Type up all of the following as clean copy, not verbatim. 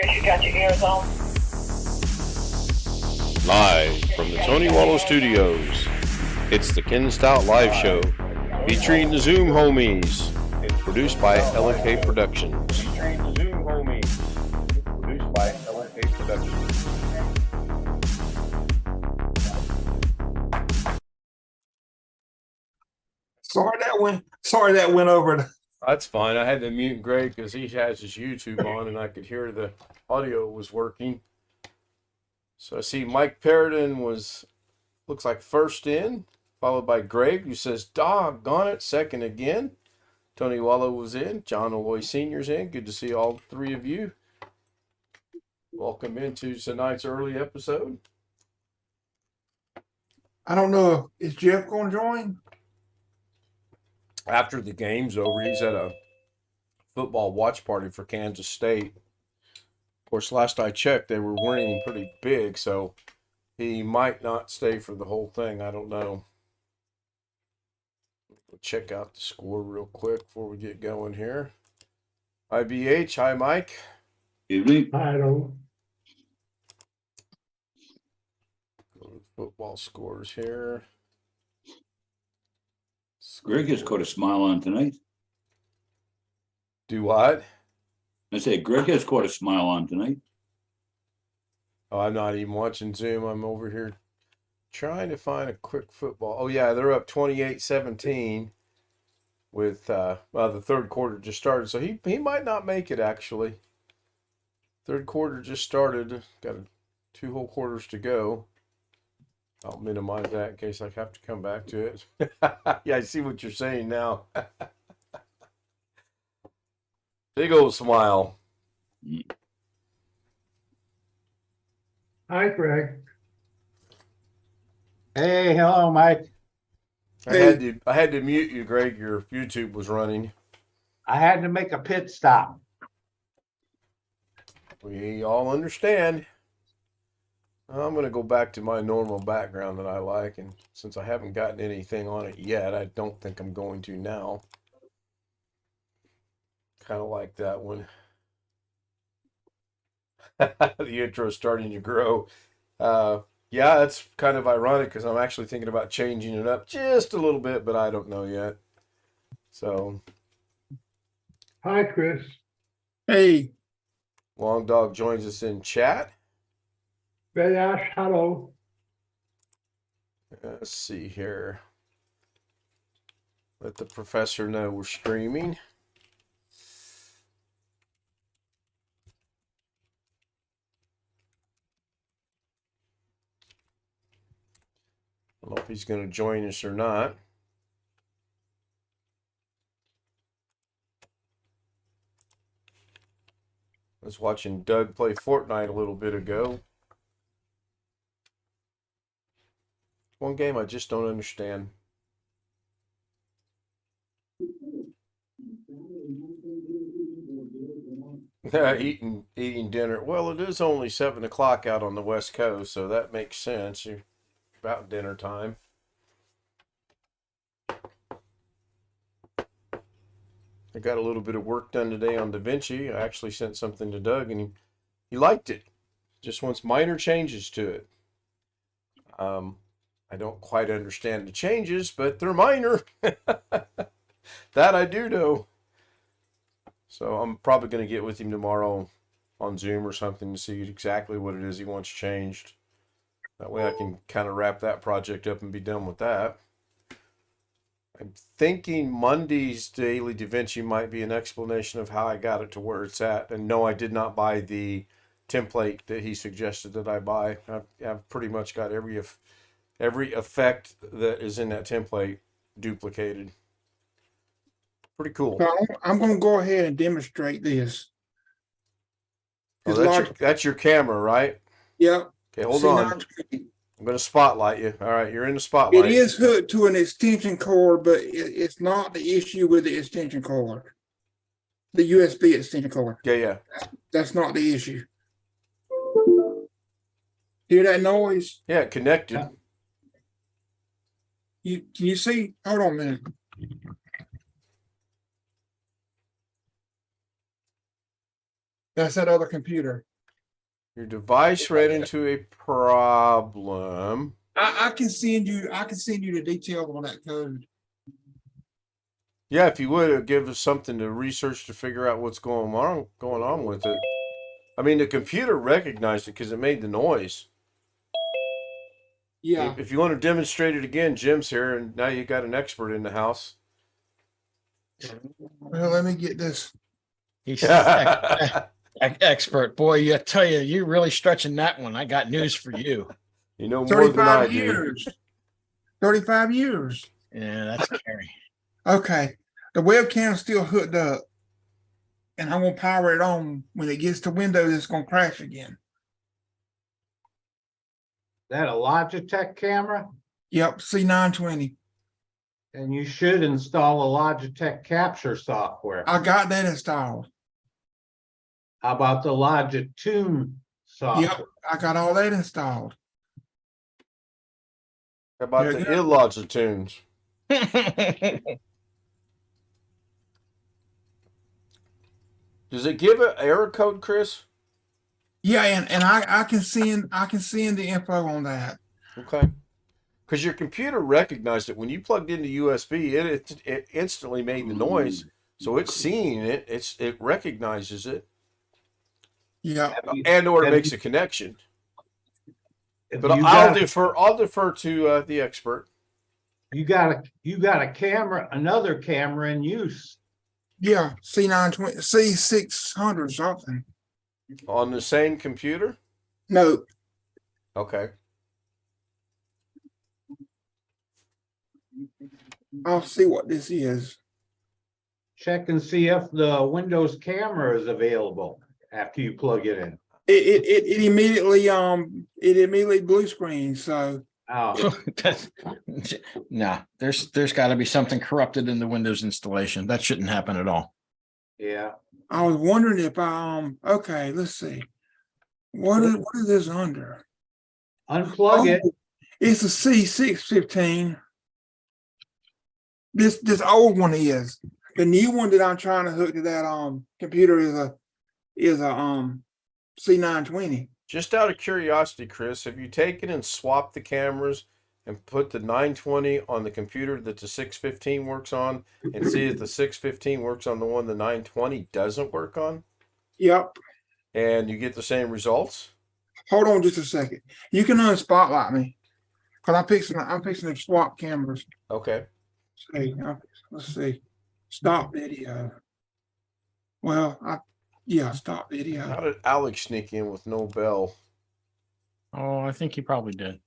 You got your ears on. Live from the Tony Wallow Studios, it's the Stout Live Show, featuring the Zoom homies, produced by LK Productions. Sorry that went over. That's fine. I had to mute Greg because he has his YouTube on and I could hear the audio was working. So I see Mike Paradin looks like first in, followed by Greg, who says, doggone it, second again. Tony Wallow was in. John Aloy Sr.'s in. Good to see all three of you. Welcome into tonight's early episode. I don't know. Is Jeff going to join? After the game's over, he's at a football watch party for Kansas State. Of course, last I checked, they were winning pretty big, so he might not stay for the whole thing. I don't know. We'll check out the score real quick before we get going here. IBH, hi, Mike. Evening. I don't. Go to football scores here. Greg has caught a smile on tonight. Do what? I say Greg has caught a smile on tonight. Oh, I'm not even watching Zoom. I'm over here trying to find a quick football. Oh, yeah, they're up 28-17 with, the third quarter just started. So he might not make it, actually. Third quarter just started. Got 2 whole quarters to go. I'll minimize that in case I have to come back to it. Yeah, I see what you're saying now. Big old smile. Hi, Greg. Hey, hello, Mike. I had to mute you, Greg. Your YouTube was running. I had to make a pit stop. We all understand. I'm going to go back to my normal background that I like, and since I haven't gotten anything on it yet, I don't think I'm going to now. Kind of like that one. The intro starting to grow. Yeah, that's kind of ironic because I'm actually thinking about changing it up just a little bit, but I don't know yet. So, Hi, Chris. Hey. Long Dog joins us in chat. Red Ash, hello. Let's see here. Let the professor know we're streaming. I don't know if he's going to join us or not. I was watching Doug play Fortnite a little bit ago. One game I just don't understand. Eating dinner. Well, it is only 7 o'clock out on the West Coast, so that makes sense. You're about dinner time. I got a little bit of work done today on DaVinci. I actually sent something to Doug, and he liked it. Just wants minor changes to it. I don't quite understand the changes, but they're minor. That I do know. So I'm probably going to get with him tomorrow on Zoom or something to see exactly what it is he wants changed. That way I can kind of wrap that project up and be done with that. I'm thinking Monday's Daily DaVinci might be an explanation of how I got it to where it's at. And no, I did not buy the template that he suggested that I buy. I've pretty much got every effect that is in that template duplicated. Pretty cool. So I'm going to go ahead and demonstrate this. Oh, that's your camera, right? Yep. Okay, hold on. I'm going to spotlight you. All right, you're in the It spotlight. is hooked to an extension cord, but it's not the issue with the extension cord. The USB extension cord. Yeah. That's not the issue. Hear that noise? Yeah, connected. Can you see? Hold on a minute. That's that other computer. Your device ran into a problem. I can send you the details on that code. Yeah, if you would, it'd give us something to research to figure out what's going on with it. I mean, the computer recognized it because it made the noise. Yeah. If you want to demonstrate it again, Jim's here, and now you got an expert in the house. Well, let me get this. He's You expert. Boy, I tell you, you're really stretching that one. I got news for you. know more than I 35 do. years. 35 years. Yeah, that's scary. Okay. The webcam's still hooked up. And I'm gonna power it on. When it gets to Windows, it's gonna crash again. That a Logitech camera? Yep, C920. And you should install a Logitech capture software. I got that installed. How about the Logitune software? Yep, I got all that installed. How about Yeah, the illogical tunes? Does it give an error code, Chris? Yeah, and I can send the info on that. Okay. Because your computer recognized it when you plugged into USB. It instantly made the noise, so it's seeing it. It recognizes it, Yeah. and or it have makes you- a connection. If But you I'll got- I'll defer to the expert. You got a camera, another camera in use. Yeah, C920, C600 something. On the same computer? No, Okay. I'll see what this is. Check and see if the Windows camera is available after you plug it in. It immediately blue screen. So Oh, No, there's got to be something corrupted in the Windows installation. That shouldn't happen at all. yeah. I was wondering if okay, let's see. What is this under? Unplug it. Oh, it's a C615. This old one is. The new one that I'm trying to hook to that computer is a C920. Just out of curiosity, Chris, have you taken and swapped the cameras and put the 920 on the computer that the 615 works on and see if the 615 works on the one the 920 doesn't work on? Yep. And you get the same results? Hold on just a second. You can unspotlight me. Cause I'm fixing to swap cameras. Okay. Let's see. Stop video. Well, stop How video. did Alex sneak in with no bell? Oh, I think he probably did.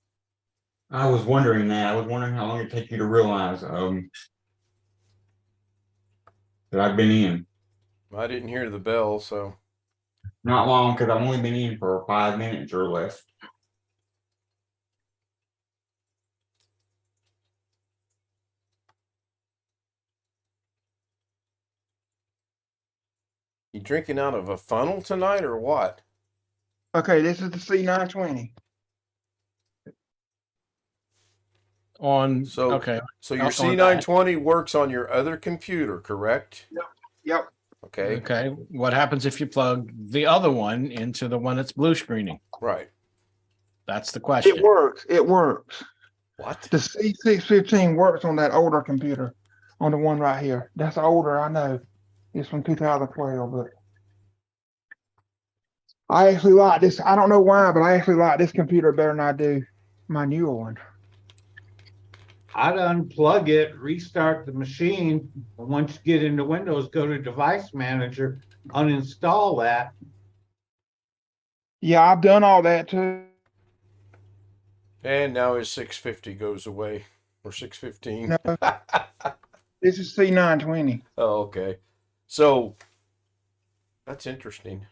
I was wondering that. I was wondering how long it'd take you to realize that I've been in. I didn't hear the bell, so Not long, because I've only been in for 5 minutes or less. you drinking out of a funnel tonight or what? Okay, this is the C920. So- Okay. So your On C920 works on your other computer, correct? Yep. Okay. Okay. What happens if you plug the other one into the one that's blue screening? Right. That's the question. It works. It works. What? The C615 works on that older computer, on the one right here. That's older, I know. It's from 2012, but I actually like this. I don't know why, but I actually like this computer better than I do my newer one. I'd unplug it, restart the machine. And once you get into Windows, go to Device Manager, uninstall that. Yeah, I've done all that too. And now his 650 goes away. Or 615. No. This is C920. Oh, okay. So that's interesting.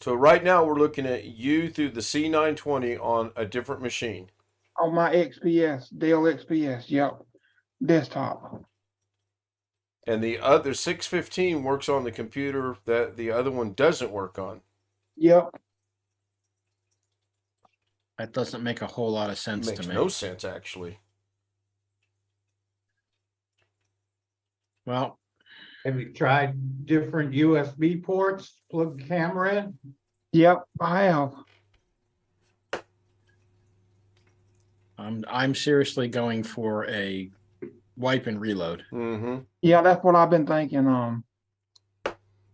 So right now we're looking at you through the C920 on a different machine. On my XPS, Dell XPS, yep. Desktop. And the other 615 works on the computer that the other one doesn't work on. Yep. That doesn't make a whole lot of sense Makes to me. no sense, actually. Well, Have you tried different USB ports, plug the camera in? Yep, I have. I'm seriously going for a wipe and reload. Mm-hmm. Yeah, that's what I've been thinking.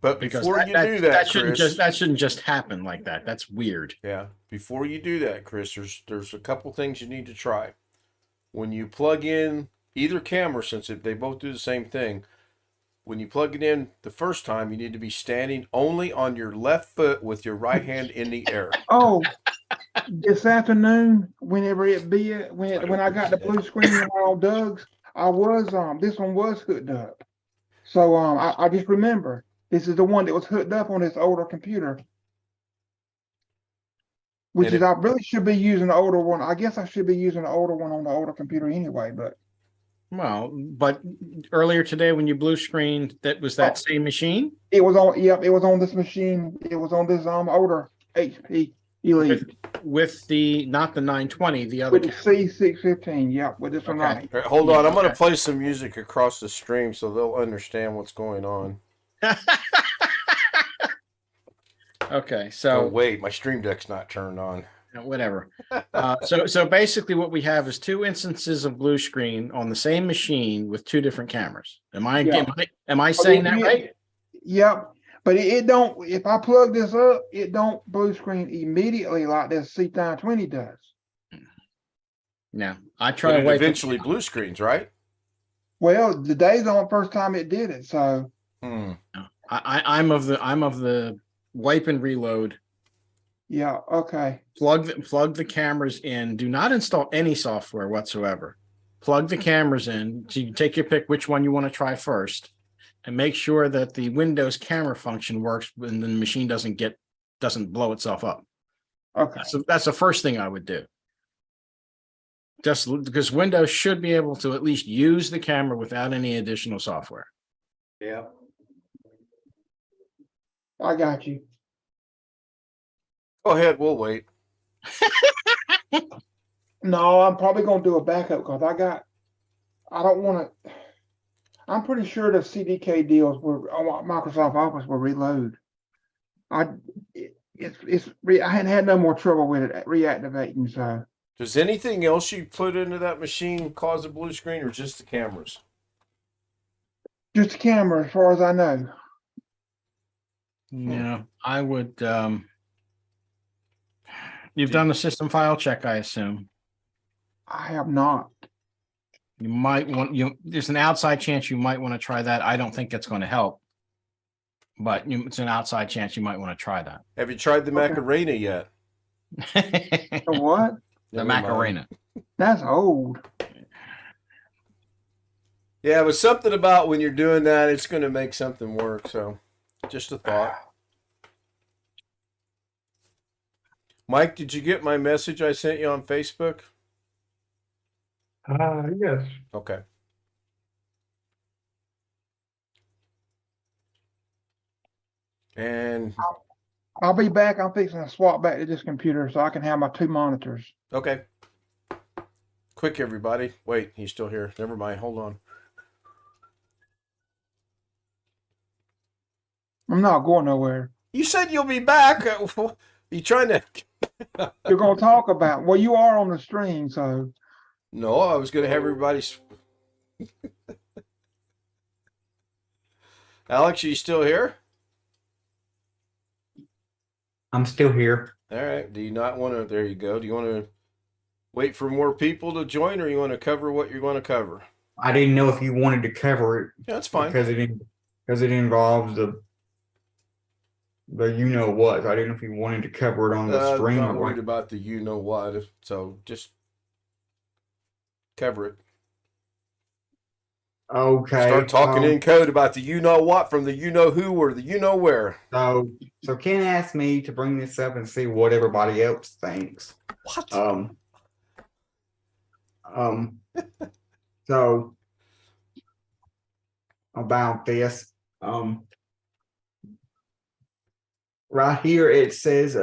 But Because before you do that, Chris, that shouldn't just happen like that. That's weird. yeah, before you do that, Chris, there's a couple things you need to try. When you plug in either camera, since they both do the same thing, when you plug it in the first time, you need to be standing only on your left foot with your right hand in the air. Oh, this afternoon, whenever it be, when I got the blue screen and all Doug's, I was this one was hooked up. So I just remember this is the one that was hooked up on this older computer. Which And is I really should be using the older one. I guess I should be using the older one on the older computer anyway, but Well, but earlier today when you blue screened, that was that same machine it was on, yep, it was on this machine. It was on this older HP Elite with the not the 920, the other. with the C615. Yep, with this one Okay. right. All right, hold on, I'm going to Okay. play some music across the stream so they'll understand what's going on. Okay, Oh so wait, my stream deck's not turned on. whatever. So basically, what we have is two instances of blue screen on the same machine with two different cameras. Am I Yeah. am I saying that right? Yep. But it don't, if I plug this up, it don't blue screen immediately like this C920 does. No, I But try to it wait. eventually blue screens, right? Well, today's the only first time it did it, so Hmm. I'm of the wipe and reload. yeah, okay. Plug the cameras in. Do not install any software whatsoever. Plug the cameras in. So you take your pick which one you want to try first, and make sure that the Windows camera function works and the machine doesn't blow itself up. Okay. That's the first thing I would do. Just because Windows should be able to at least use the camera without any additional software. Yeah. I got you. Go ahead, we'll wait. No, I'm probably gonna do a backup because I don't want to. I'm pretty sure the CDK deals were on Microsoft Office will reload. I hadn't had no more trouble with it reactivating, so Does anything else you put into that machine cause a blue screen or just the cameras? just the camera as far as I know. Yeah, I would. You've done the system file check, I assume. I have not. You might want there's an outside chance you might want to try that. I don't think it's going to help, but it's an outside chance you might want to try that. Have you tried the Macarena yet? The what? The Never mind. Macarena. That's old. Yeah, but something about when you're doing that, it's going to make something work. So, just a thought. Mike, did you get my message I sent you on Facebook? Yes. Okay. And I'll be back. I'm fixing to swap back to this computer so I can have my two monitors. okay. Quick, everybody. Wait, he's still here. Never mind. Hold on. I'm not going nowhere. You said you'll be back. You trying to? You're gonna talk about, well, you are on the stream, so No, I was going to have everybody. Alex, are you still here? I'm still here. All right. Do you not want to? There you go. Do you want to wait for more people to join, or you want to cover what you're going to cover? I didn't know if you wanted to cover it Yeah, that's fine. because it involves the you know what. I didn't know if you wanted to cover it on the stream I'm not or worried what. about the you know what. So just cover it. Okay. Start talking in code about the you know what from the you know who or the you know where. So Ken asked me to bring this up and see what everybody else thinks. What? So about this, right here it says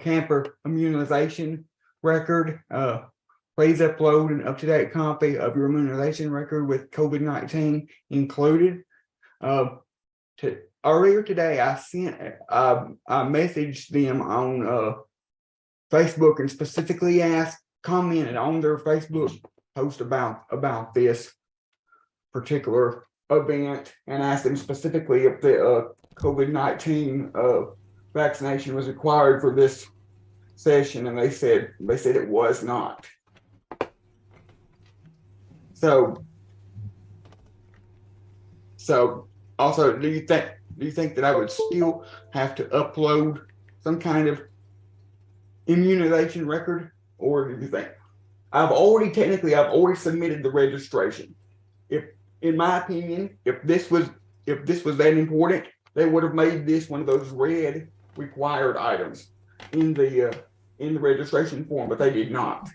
camper immunization record. Please upload an up-to-date copy of your immunization record with COVID-19 included. Earlier today, I messaged them on Facebook and specifically commented on their Facebook post about this particular event and asked them specifically if the COVID-19 vaccination was required for this session, and they said it was not. So also, do you think that I would still have to upload some kind of immunization record, or do you think I've already submitted the registration? If, in my opinion, if this was that important, they would have made this one of those red required items in the registration form, but they did not.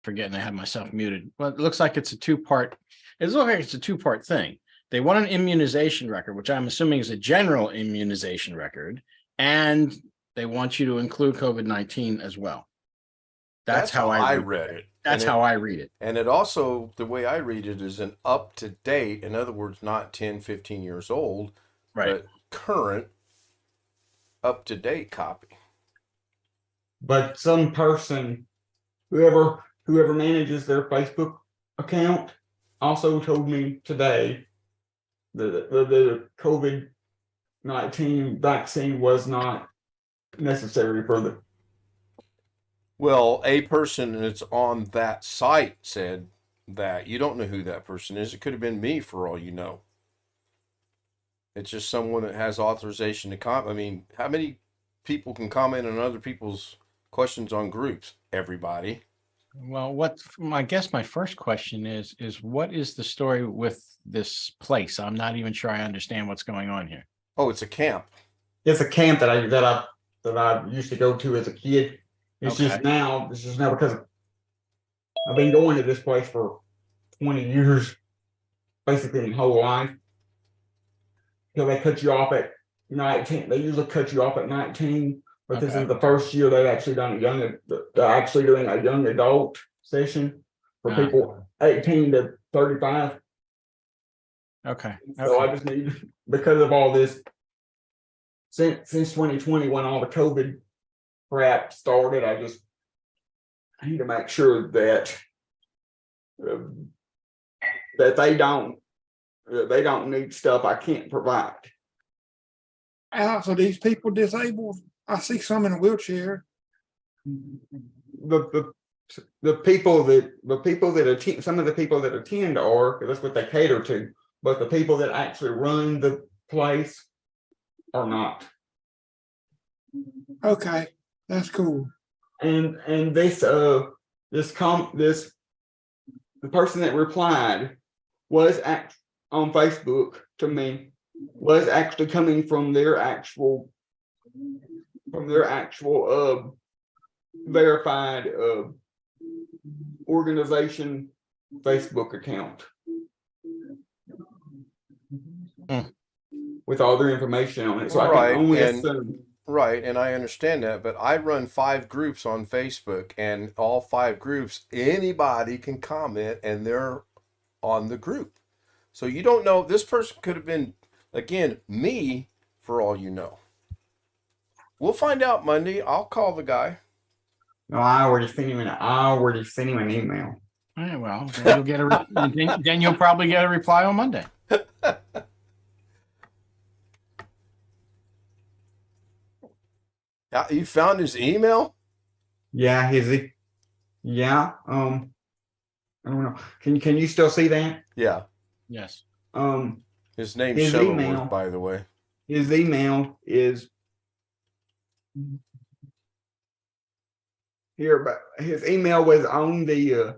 Forgetting I have myself muted. Well, it looks like it's a two-part. It looks like it's a two-part thing. They want an immunization record, which I'm assuming is a general immunization record, and they want you to include COVID-19 as well. That's how I read it. That's how I read it. And it also, the way I read it, is an up-to-date, in other words, not 10, 15 years old, Right. but current, up-to-date copy. But some person, whoever manages their Facebook account, also told me today that the COVID-19 vaccine was not necessary for the. Well, a person that's on that site said that. You don't know who that person is. It could have been me for all you know. It's just someone that has authorization to comment. I mean, how many people can comment on other people's questions on groups? Everybody. Well, I guess my first question is what is the story with this place? I'm not even sure I understand what's going on here. Oh, it's a camp. It's a camp that I used to go to as a kid. It's Okay. just now because I've been going to this place for 20 years, basically my whole life. Till they cut you off at 19. They usually cut you off at 19, but this Okay. is the first year they've actually done they're actually doing a young adult session for Ah. people 18 to 35. Okay. So Okay. I just need, because of all this, since 2020, when all the COVID crap started, I need to make sure that that they don't need stuff I can't provide. So these people disabled, I see some in a wheelchair. The people that attend, some of the people that attend are, 'cause that's what they cater to, but the people that actually run the place are not. Okay, that's cool. And the person that replied was on Facebook to me was actually coming from their actual verified organization Facebook account with all their information on it. So I Right, can only and- assume. Right, and I understand that, but I run 5 groups on Facebook, and all 5 groups, anybody can comment, and they're on the group. So you don't know, this person could have been, again, me, for all you know. We'll find out Monday. I'll call the guy. No, I already sent him an email. All right, well, then you'll get then you'll probably get a reply on Monday. You found his email? Yeah, yeah. I don't know. Can you still see that? Yeah. Yes. His name's His Shuttleworth, email. by the way. His email is here, but his email was on the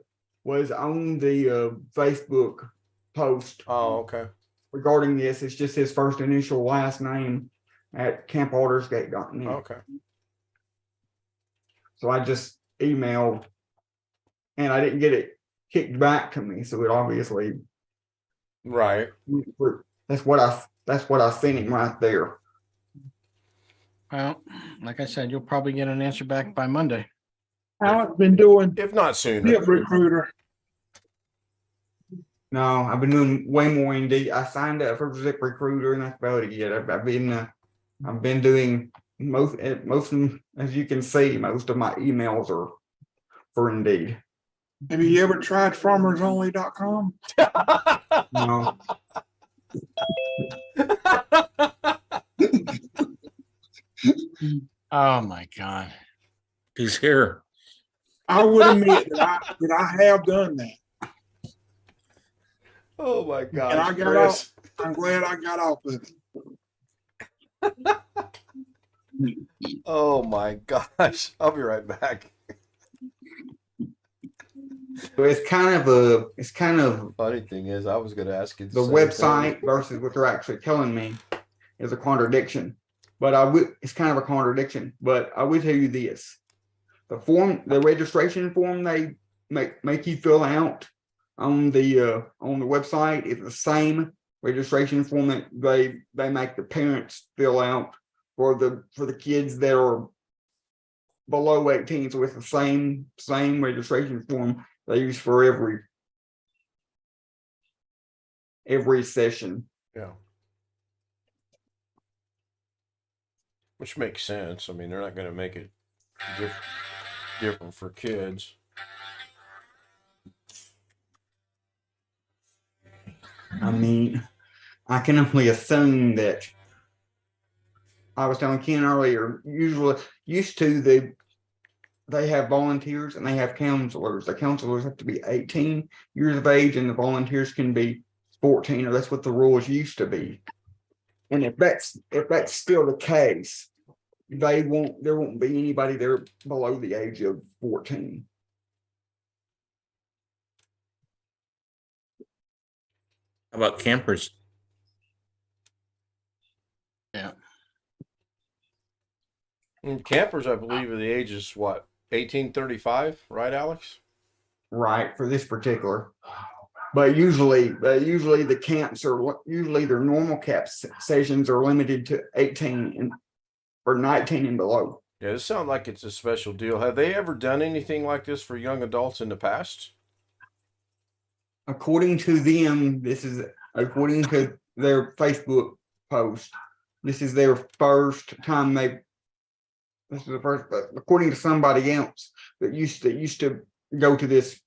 Facebook post Oh, okay. regarding this. It's just his first initial last name at campordersgate.net. Okay. So I just emailed, and I didn't get it kicked back to me. So it obviously, Right. that's what I sent him right there. Well, like I said, you'll probably get an answer back by Monday. Alex been doing If not sooner. Zip Recruiter. No, I've been doing way more Indeed. I signed up for Zip Recruiter, and that's about it. I've been doing most of them, as you can see, most of my emails are for Indeed. Have you ever tried farmersonly.com? No, Oh my God. He's here. I would admit that I have done that. Oh my gosh, And I got Chris. off. I'm glad I got off of it. Oh my gosh. I'll be right back. so it's kind of Funny thing is, I was going to ask you the same website thing. versus what they're actually telling me is a contradiction. But it's kind of a contradiction. But I will tell you this: the registration form they make you fill out on the website is the same registration form that they make the parents fill out for the kids that are below 18. So it's the same registration form they use for every session. Yeah. Which makes sense. I mean, they're not going to make it different for kids. I mean, I can only assume that I was telling Ken earlier, they have volunteers and they have counselors. The counselors have to be 18 years of age and the volunteers can be 14, or that's what the rules used to be. And if that's still the case, there won't be anybody there below the age of 14. How about campers? Yeah. And campers, I believe, are the age is what, 1835, right, Alex? Right, for this particular. But usually the camps are their normal sessions are limited to 18 or 19 and below. Yeah, it sounds like it's a special deal. Have they ever done anything like this for young adults in the past? According to them, according to their Facebook post, this is their first time this is the first, but according to somebody else that used to go to this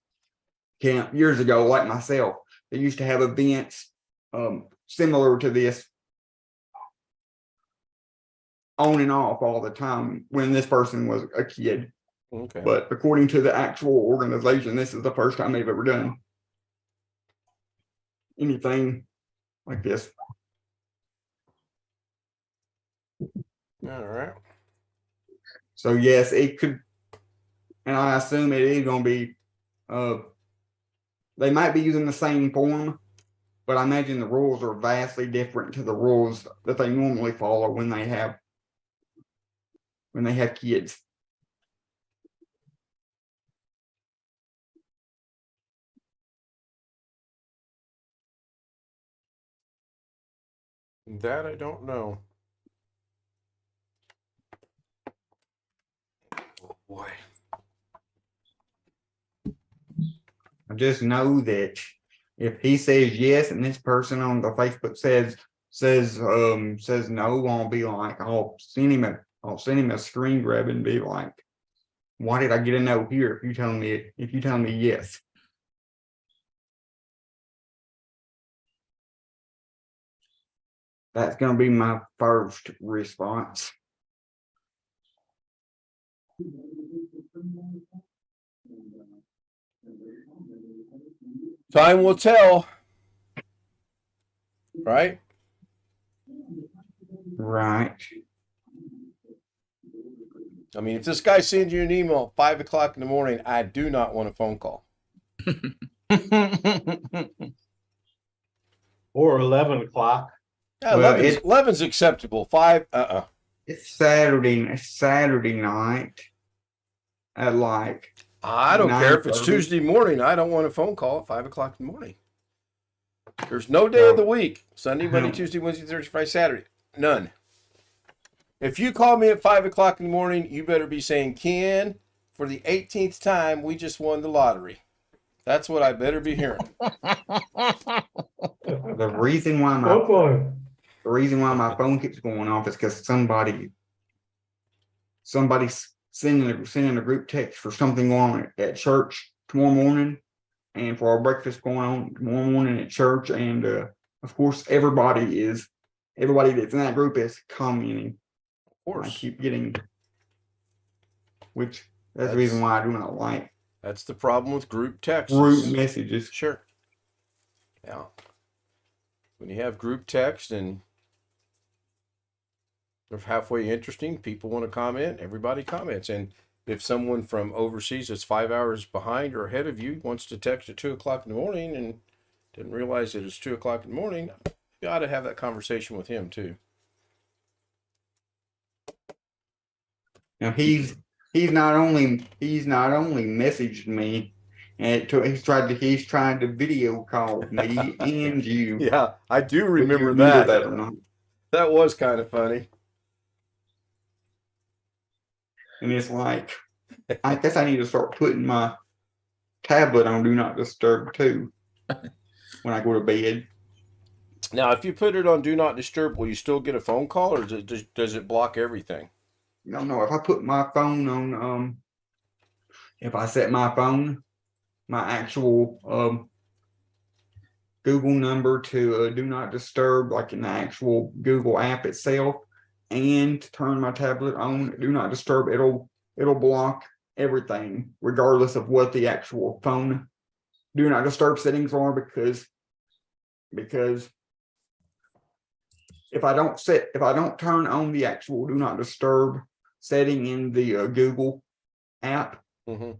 camp years ago, like myself, they used to have events similar to this on and off all the time when this person was a kid. Okay. But according to the actual organization, this is the first time they've ever done anything like this. All right. So yes, it could, and I assume it is going to be, they might be using the same form, but I imagine the rules are vastly different to the rules that they normally follow when they have kids. That I don't know. Oh boy. I just know that if he says yes and this person on the Facebook says no, I'll be like, I'll send him a screen grab and be like, why did I get a no here if you tell me yes? That's gonna be my first response. Time will tell. Right? Right. I mean, if this guy sends you an email at 5 o'clock in the morning, I do not want a phone call. Or 11 o'clock. Yeah, Well, 11's acceptable. 5, It's Saturday night at like, I don't care if it's 9:30. Tuesday morning. I don't want a phone call at 5 o'clock in the morning. There's no day of the week. Sunday, Monday, Tuesday, Wednesday, Thursday, Friday, Saturday. None. If you call me at 5 o'clock in the morning, you better be saying, Ken, for the 18th time, we just won the lottery. That's what I better be hearing. The reason why my phone keeps going off is because somebody's sending a group text for something on at church tomorrow morning, and for our breakfast going on tomorrow morning at church, and of course everybody that's in that group is commenting. Of course. I keep getting, which that's the reason why I do not like That's the problem with group texts. group messages. Sure. Yeah. When you have group text and they're halfway interesting, people want to comment, everybody comments. And if someone from overseas that's 5 hours behind or ahead of you wants to text at 2 o'clock in the morning and didn't realize that it's 2 o'clock in the morning, you ought to have that conversation with him too. Now he's not only messaged me, and he's trying to video call me and you. Yeah, I do If you remember remember that. or not. That was kind of funny. And it's like, I guess I need to start putting my tablet on Do Not Disturb too when I go to bed. Now, if you put it on Do Not Disturb, will you still get a phone call, or does it block everything? No, if I put my phone on, if I set my phone, my actual Google number to Do Not Disturb, like in the actual Google app itself, and turn my tablet on Do Not Disturb, it'll block everything, regardless of what the actual phone Do Not Disturb settings are, because if I don't turn on the actual Do Not Disturb setting in the Google app, Mm-hmm.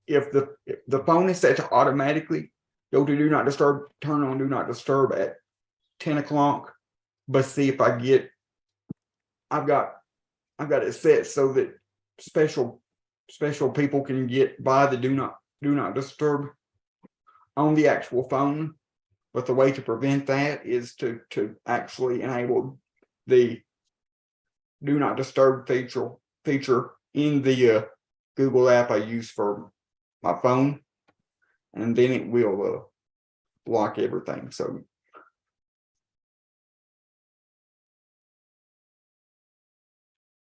if the phone is set to automatically go to Do Not Disturb, turn on Do Not Disturb at 10 o'clock. But see, if I've got it set so that special people can get by the Do Not Disturb on the actual phone. But the way to prevent that is to actually enable the Do Not Disturb feature in the Google app I use for my phone, and then it will block everything. So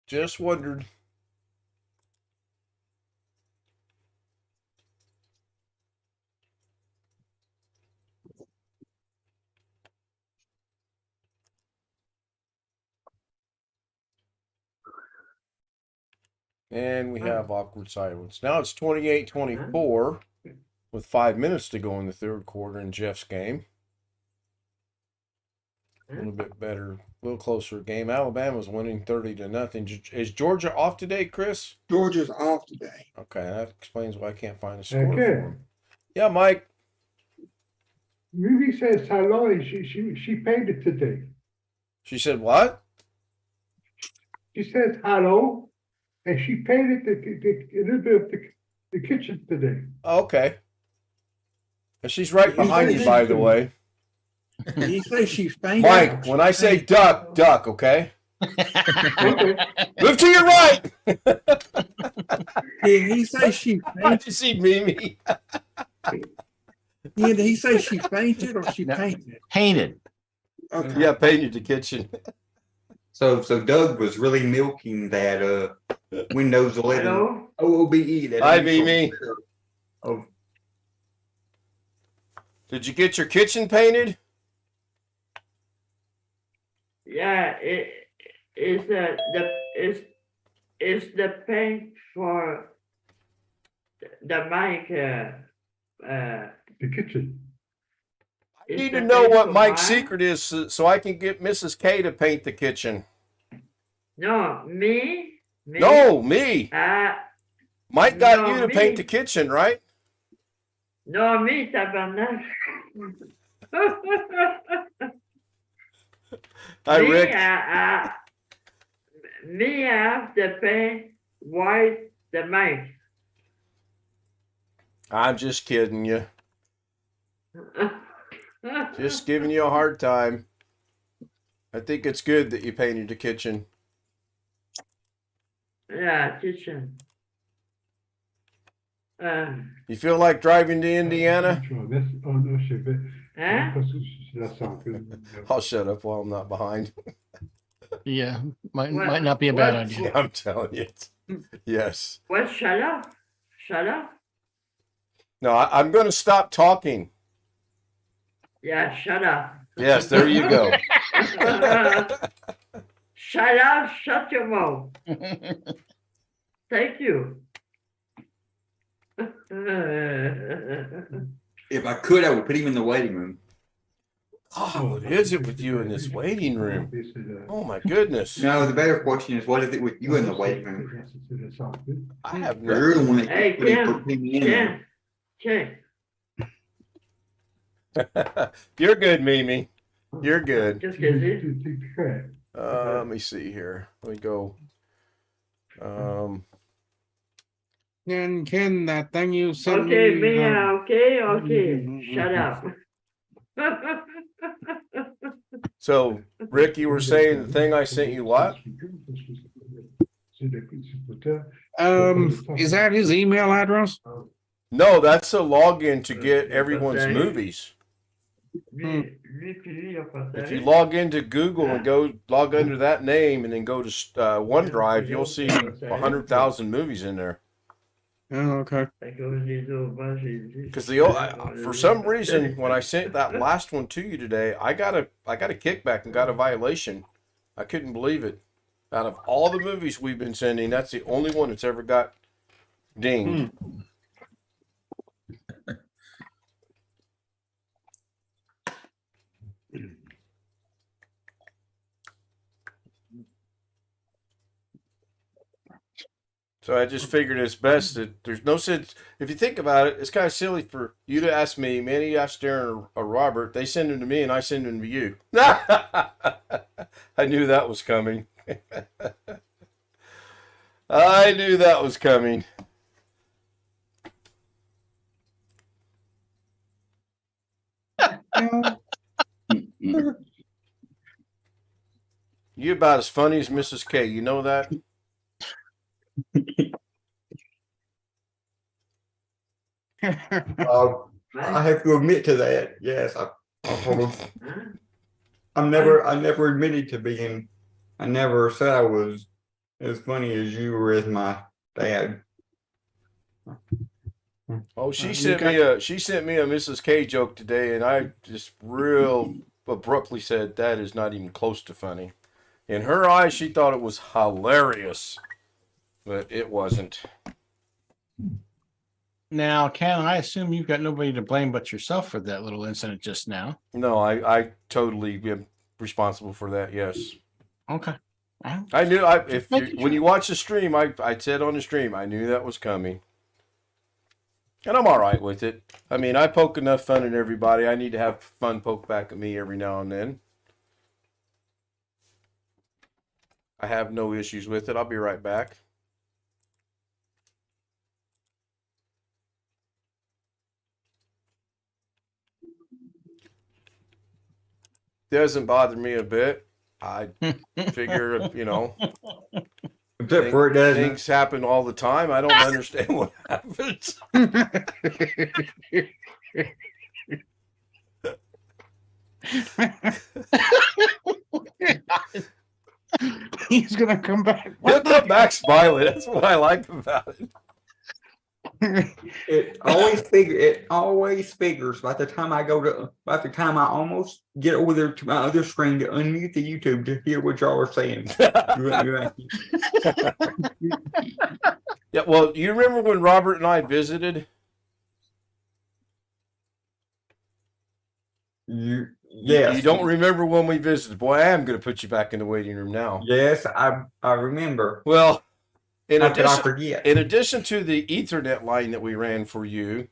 Just wondered. And we have awkward silence. Now it's 28-24 with 5 minutes to go in the third quarter in Jeff's game. A little bit better, a little closer game. Alabama's winning 30-0. Is Georgia off today, Chris? Georgia's off today. Okay, that explains why I can't find a score Okay. for him. Yeah, Mike. Ruby says hello, and she paid it today. She said what? She says hello, and she paid it a little bit of the kitchen today. Oh, okay. And she's right behind you, by the way. Did he say she fainted? Mike, when I say duck, duck, okay? Okay. Move to your right. Did he say she Did fainted? you see Mimi? Yeah, did he say she fainted or she No. painted? Painted. Okay. Yeah, painted the kitchen. So Doug was really milking that Windows 11 Hello? OOBE. That Hi, install Mimi. of Did you get your kitchen painted? Yeah, it's the paint for the mic. The kitchen. I need to know what Mike's secret is so I can get Mrs. K to paint the kitchen. No, me. No, me. Mike got no, you to me. paint the kitchen, right? No, me, tabernacle. Hi, Rick. Me, I have to paint white the mic. I'm just kidding you. Just giving you a hard time. I think it's good that you painted the kitchen. Yeah, kitchen. You feel like driving to Indiana? Hein? I'll shut up while I'm not behind. Yeah, might What- not be a bad what- idea. I'm telling you. Yes. What, shut up? Shut up? No, I'm going to stop talking. Yeah, shut up. Yes, there you go. Shut up, shut your mouth. Thank you. If I could, I would put him in the waiting room. Oh, what is it with you in this waiting room? Oh my goodness. No, the better question is, what is it with you in the waiting room? I have You're no. the one that Hey, really Kim, put me in there. Ken, You're good, Mimi. You're good. qu'est-ce que c'est? Let me see here. Let me go. Ken, that thing you sent Okay, me. Mia, okay, shut up. So, Rick, you were saying the thing I sent you what? Is that his email address? No, that's a login to get everyone's Okay. movies. Lui, puis lui, il a pas If you servi. log into Google and go log under that name and then go to OneDrive, you'll see 100,000 movies in there. Oh, okay. Fait que je les ai ouverts, j'ai dit, Because for some reason, when I sent that last one to you today, I got a kickback and got a violation. I couldn't believe it. Out of all the movies we've been sending, that's the only one that's ever got dinged. So I just figured it's best that there's no sense. If you think about it, it's kind of silly for you to ask me, Manny, you ask Darren or Robert. They send them to me and I send them to you. I knew that was coming. I knew that was coming. You about as funny as Mrs. K. You know that? I have to admit to that. Yes, I never admitted to being. I never said I was as funny as you or as my dad. Oh, she sent me a Mrs. K joke today, and I just real abruptly said that is not even close to funny. In her eyes, she thought it was hilarious, but it wasn't. Now, Ken, I assume you've got nobody to blame but yourself for that little incident just now. No, I totally am responsible for that. Yes, Okay. I knew. When you watch the stream, I said on the stream, I knew that was coming, and I'm all right with it. I mean, I poke enough fun at everybody. I need to have fun poke back at me every now and then. I have no issues with it. I'll be right back. Doesn't bother me a bit. I figure, Except for it doesn't. things happen all the time. I don't understand what happens. He's gonna come back. He'll come back smiling. That's what I like about it. It always figures by the time I almost get over there to my other screen to unmute the YouTube to hear what y'all are saying. Yeah, well, you remember when Robert and I visited? Yes. You don't remember when we visited? Boy, I am going to put you back in the waiting room now. Yes, I remember. Well, in Not that I addition, forget. in addition to the Ethernet line that we ran for you,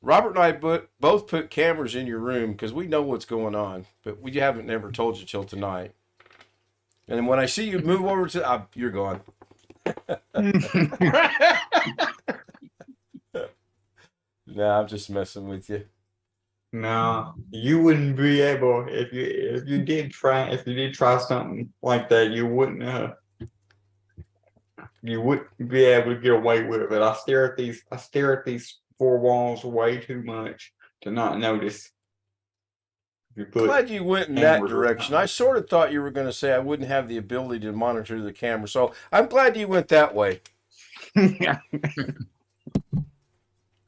Robert and I both put cameras in your room because we know what's going on, but we haven't never told you till tonight. And then when I see you move over to, you're gone. Nah, I'm just messing with you. No, you wouldn't be able if you did try something like that. You wouldn't. you wouldn't be able to get away with it. But I stare at these four walls way too much to not notice. If you put Glad you went in that cameras direction. around. I sort of thought you were going to say I wouldn't have the ability to monitor the camera. So I'm glad you went that way.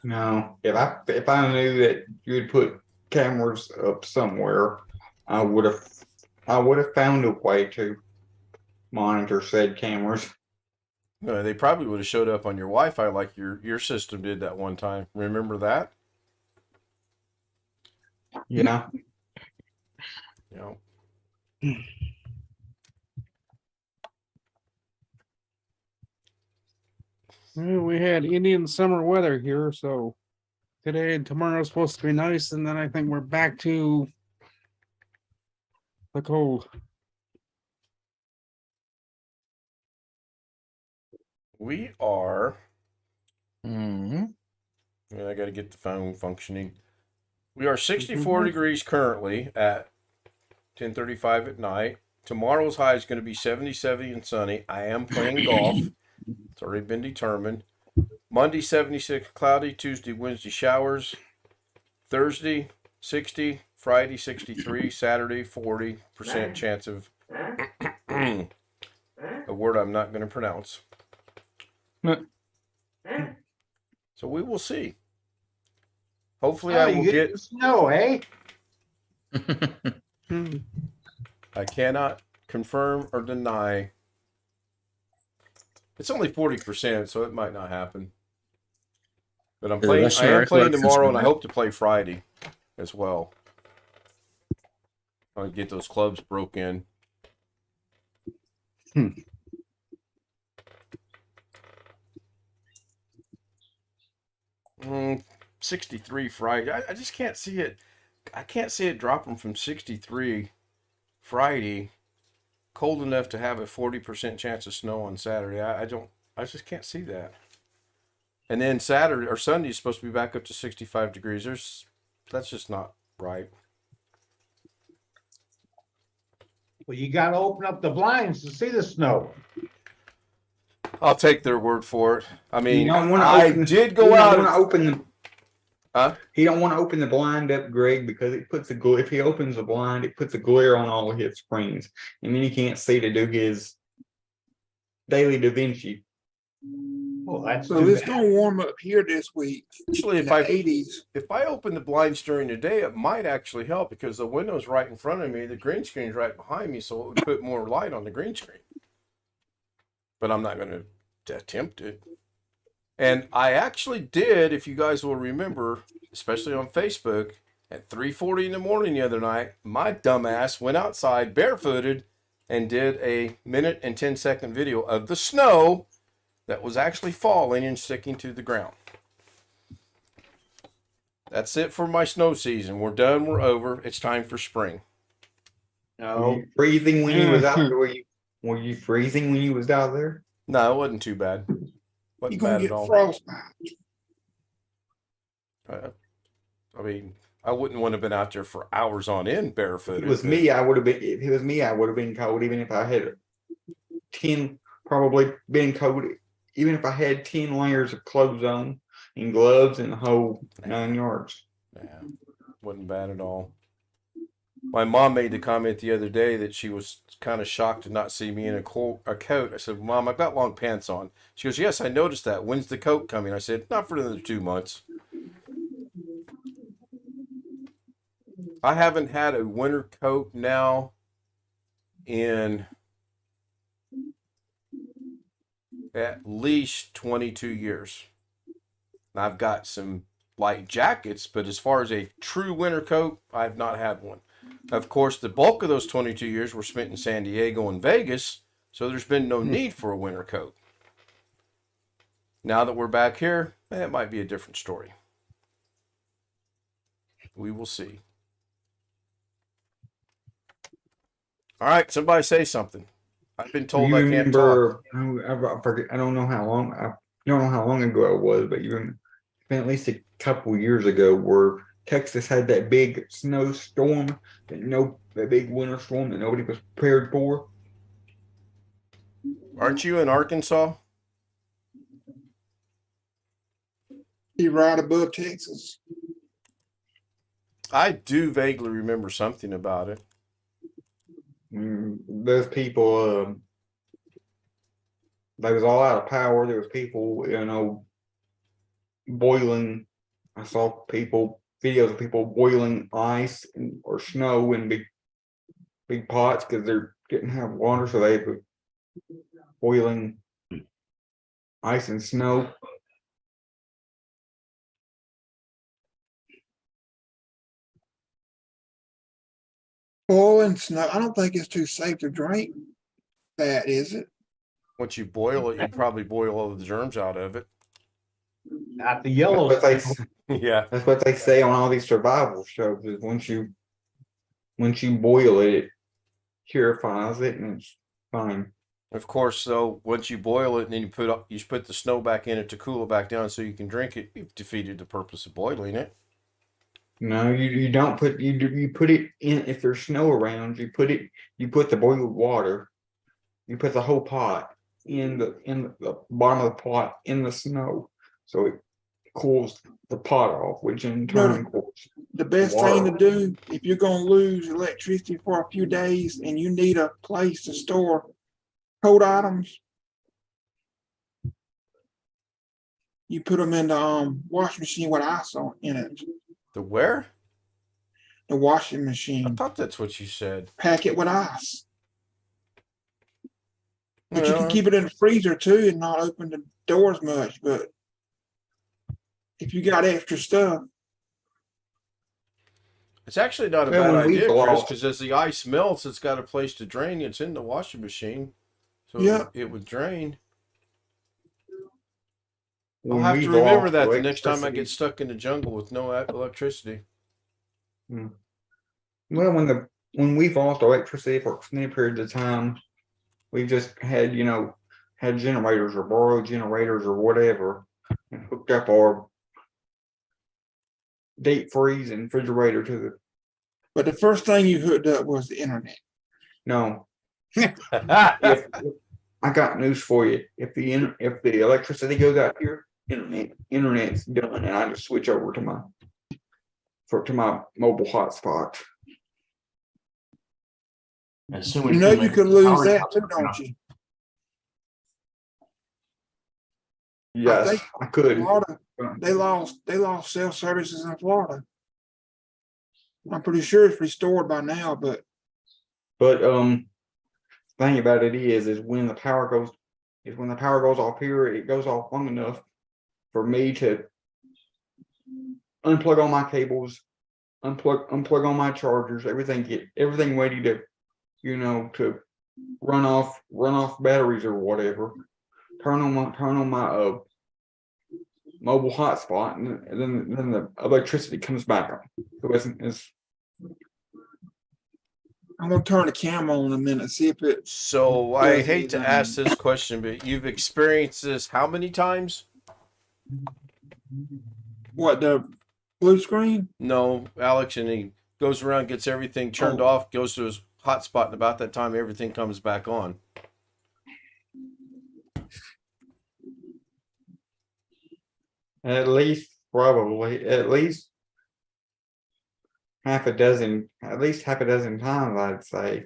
No, if I knew that you would put cameras up somewhere, I would have found a way to monitor said cameras. No, they probably would have showed up on your Wi-Fi like your system did that one time. Remember that? Yeah. You know. Well, we had Indian summer weather here, so today and tomorrow's supposed to be nice, and then I think we're back to the cold. We are. Mhm. Yeah, I got to get the phone functioning. We are 64 degrees currently at 10:35 at night. Tomorrow's high is going to be 70, 70 and sunny. I am playing golf. It's already been determined. Monday, 76 cloudy. Tuesday, Wednesday, showers. Thursday, 60. Friday, 63. Saturday, 40% chance of a word I'm not going to pronounce. So we will see. Hopefully I will get snow, eh? I cannot confirm or deny. It's only 40%, so it might not happen. But I'm playing. I am playing tomorrow, and I hope to play Friday as well. I'll get those clubs broke in. 63 Friday. I just can't see it. I can't see it dropping from 63 Friday, cold enough to have a 40% chance of snow on Saturday. I just can't see that. And then Saturday or Sunday is supposed to be back up to 65 degrees. That's just not right. Well, you got to open up the blinds to see the snow. I'll take their word for it. I mean, You don't wanna I open- did You go don't out. want to open the. Huh? He don't want to open the blind up, Greg, because it puts a if he opens the blind, it puts a glare on all of his screens, and then he can't see to do his daily Da Vinci. Well, that's So it's gonna warm up here this week. Actually, In the 80s. if I open the blinds during the day, it might actually help because the window's right in front of me, the green screen's right behind me, so it would put more light on the green screen. But I'm not going to attempt it. And I actually did, if you guys will remember, especially on Facebook, at 3:40 in the morning the other night, my dumbass went outside barefooted and did a 1 and 10-second video of the snow that was actually falling and sticking to the ground. That's it for my snow season. We're done. We're over. It's time for spring. Were you freezing when you was out there? Were you freezing when you was out there? No, it wasn't too bad. You're Wasn't gonna bad get at all. frostbite. I mean, I wouldn't want to have been out there for hours on end barefooted. If it was me, I would have been. If it was me, I would have been cold, even if I had 10, probably been cold, even if I had 10 layers of clothes on and gloves and the whole 9 yards. Yeah, wasn't bad at all. My mom made the comment the other day that she was kind of shocked to not see me in a coat. I said, Mom, I've got long pants on. She goes, yes, I noticed that. When's the coat coming? I said, not for another 2 months. I haven't had a winter coat now in at least 22 years. I've got some light jackets, but as far as a true winter coat, I've not had one. Of course, the bulk of those 22 years were spent in San Diego and Vegas, so there's been no need for a winter coat. Now that we're back here, it might be a different story. We will see. All right, somebody say something. I've been told I can't talk. I forget. I don't know how long. I don't know how long ago it was, but even at least a couple years ago, where Texas had that big snowstorm, that big winter storm that nobody was prepared for. Aren't you in Arkansas? Be right above Texas. I do vaguely remember something about it. Those people, they was all out of power. There was people, boiling. I saw videos of people boiling ice or snow in big pots because they didn't have water, so they were boiling ice and snow. Oil and snow. I don't think it's too safe to drink that, is it? Once you boil it, you probably boil all the germs out of it. Not the yellow. Yeah. That's what they say on all these survival shows. Is once you boil it, it purifies it and it's fine. Of course, though, once you boil it and then you put the snow back in it to cool it back down so you can drink it, you've defeated the purpose of boiling it. No, you don't put you put it in. If there's snow around, you put the boiled water, you put the whole pot in the bottom of the pot in the snow, so it cools the pot off, which in turn cools the best thing to do if you're going to lose electricity for a few days and you need a place to store cold items, you put them in the washing machine with ice in it. The where? The washing I machine. thought that's what you said. Pack it with ice. But you Well, can keep it in the freezer too and not open the doors much. But if you got extra stuff, it's actually not a Yeah, bad when we idea, go Chris, out- because as the ice melts, it's got a place to drain. It's in the washing machine, so Yeah. it would drain. I'll when have we to go remember off that the next time I electricity- get stuck in the jungle with no electricity. Well, when we've lost electricity for extended periods of time, we've just had generators or borrowed generators or whatever, and hooked up our deep freeze and refrigerator to the but the first thing you hooked up was the internet. no. If I got news for you, if the electricity goes out here, internet's done, and I just switch over to my mobile hotspot. You know you could lose that too, don't you? Yes, think I could. Florida, they lost cell services in Florida. I'm pretty sure it's restored by now, but Thing about it is when the power goes off here, it goes off long enough for me to unplug all my cables, unplug all my chargers, get everything ready to to run off batteries or whatever. Turn on my mobile hotspot, and then the electricity comes back on. So it's I'm gonna turn the camera on in a minute, see if it. So I hate to ask this question, but you've experienced this how many times? What, the blue screen? No, Alex, and he goes around, gets everything turned off, goes to his hotspot, and about that time, everything comes back on. at least half a dozen times, I'd say.